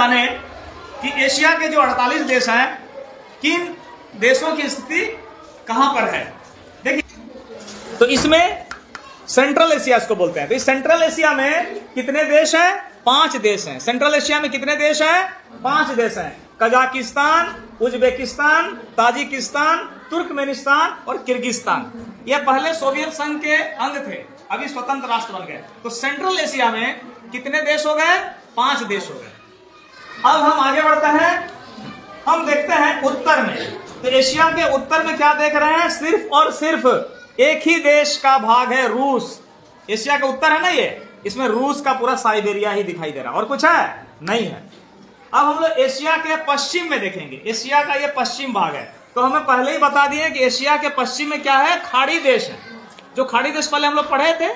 जाने कि एशिया के जो 48 देश हैं, किन देशों की स्थिति कहां पर है। देखिए, तो इसमें सेंट्रल एशिया इसको बोलते हैं। तो इस सेंट्रल एशिया में कितने देश हैं? 5 देश हैं। सेंट्रल एशिया में कितने देश हैं? 5 देश हैं। कजाकिस्तान, उज्बेकिस्तान, ताजिकिस्तान, तुर्कमेनिस्तान और किर्गिस्तान। ये पहले सोवियत संघ के अंग थे, अभी स्वतंत्र राष्ट्र बन गए। तो सेंट्रल एशिया में कितने देश हो गए? 5 देश हो गए। अब हम आगे बढ़ते हैं, हम देखते हैं उत्तर में। तो एशिया के उत्तर में क्या देख रहे हैं? सिर्फ और सिर्फ एक ही देश का भाग है, रूस। एशिया का उत्तर है ना ये, इसमें रूस का पूरा साइबेरिया ही दिखाई दे रहा है, और कुछ है नहीं है। अब हम लोग एशिया के पश्चिम में देखेंगे। एशिया का ये पश्चिम भाग है। तो हमें पहले ही बता दिए कि एशिया के पश्चिम में क्या है? खाड़ी देश है। जो खाड़ी देश पहले हम लोग पढ़े थे,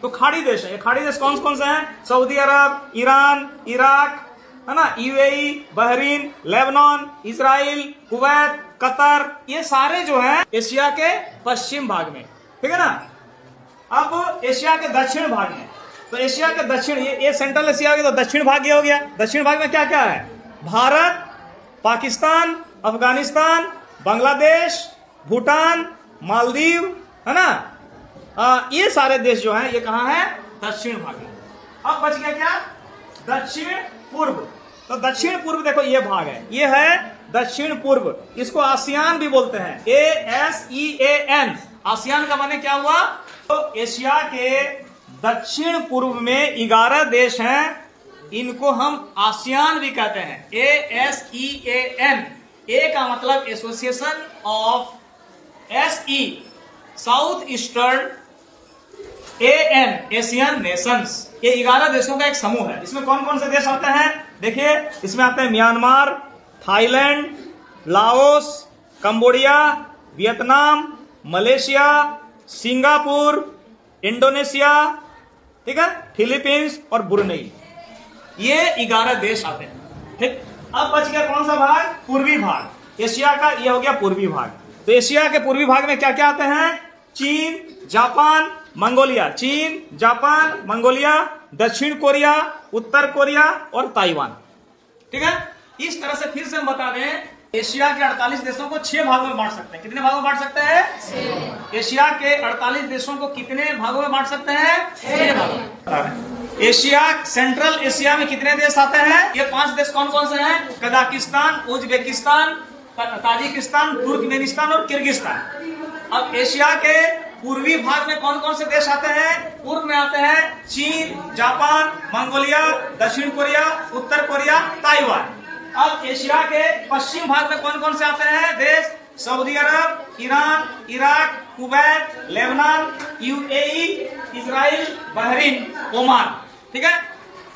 तो खाड़ी देश है। ये खाड़ी देश कौन कौन से हैं? सऊदी अरब, ईरान, इराक, है ना, UAE, Bahrain, Lebanon, Israel, Kuwait, Qatar, ये सारे जो हैं एशिया के पश्चिम भाग में, ठीक है ना। अब एशिया के दक्षिण भाग में, तो एशिया के दक्षिण, ये सेंट्रल एशिया के तो दक्षिण भाग ये हो गया। दक्षिण भाग में क्या क्या है? भारत, पाकिस्तान, अफगानिस्तान, बांग्लादेश, भूटान, मालदीव, है ना। ये सारे देश जो हैं ये कहाँ है? दक्षिण भाग में। अब बच गया क्या? दक्षिण पूर्व। तो दक्षिण पूर्व देखो ये भाग है, ये है दक्षिण पूर्व। इसको आसियान भी बोलते हैं, ASEAN। आसियान का माने क्या हुआ? तो एशिया के दक्षिण पूर्व में 11 देश हैं, इनको हम आसियान भी कहते हैं, ASEAN। ए का मतलब association of SE, south eastern, AN, Asian Nations. ये 11 देशों का एक समूह है। इसमें कौन कौन से देश आते हैं? देखिए, इसमें आते हैं Myanmar, Thailand, Laos, Cambodia, Vietnam, Malaysia, Singapore, Indonesia, ठीक है, फिलीपींस और ब्रुनेई। ये 11 देश आते हैं, ठीक। अब बच गया कौन सा भाग? पूर्वी भाग। एशिया का ये हो गया पूर्वी भाग। तो एशिया के पूर्वी भाग में क्या क्या आते हैं? चीन, जापान, मंगोलिया। चीन, जापान, मंगोलिया, दक्षिण कोरिया, उत्तर कोरिया और ताइवान, ठीक है। इस तरह से फिर से हम बता दें, एशिया के 48 देशों को 6 भागों में बांट सकते हैं। कितने भागों में बांट सकते हैं? 6। एशिया के 48 देशों को कितने भागों में बांट सकते हैं? 6 भागों में। एशिया, सेंट्रल एशिया में कितने देश आते हैं? ये 5 देश कौन कौन से हैं? कजाकिस्तान, उज्बेकिस्तान, ताजिकिस्तान, तुर्कमेनिस्तान और किर्गिस्तान। अब एशिया के पूर्वी भाग में कौन कौन से देश आते हैं? पूर्व में आते हैं चीन, जापान, मंगोलिया, दक्षिण कोरिया, उत्तर कोरिया, ताइवान। अब एशिया के पश्चिम भाग में कौन कौन से आते हैं देश? Saudi Arab, Iran, Iraq, Kuwait, Lebanon, UAE, Israel, Bahrain, Oman, ठीक है।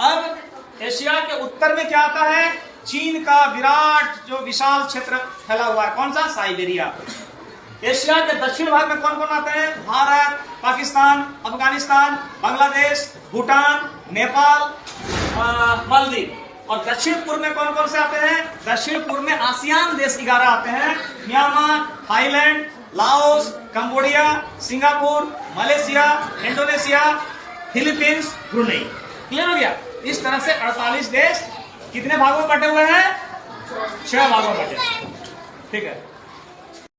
अब एशिया के उत्तर में क्या आता है? चीन का विराट जो विशाल क्षेत्र फैला हुआ है, कौन सा? साइबेरिया। एशिया के दक्षिण भाग में कौन कौन आते हैं? भारत, पाकिस्तान, अफगानिस्तान, बांग्लादेश, भूटान, नेपाल, मालदीव। और दक्षिण पूर्व में कौन कौन से आते हैं? दक्षिण पूर्व में आसियान देश 11 आते हैं, Myanmar, Thailand, Laos, Cambodia, Singapore, Malaysia, Indonesia, Philippines, Brunei. Clear हो गया? इस तरह से 48 देश कितने भागों में बटे हुए हैं? 6 भागों में बटे, ठीक है।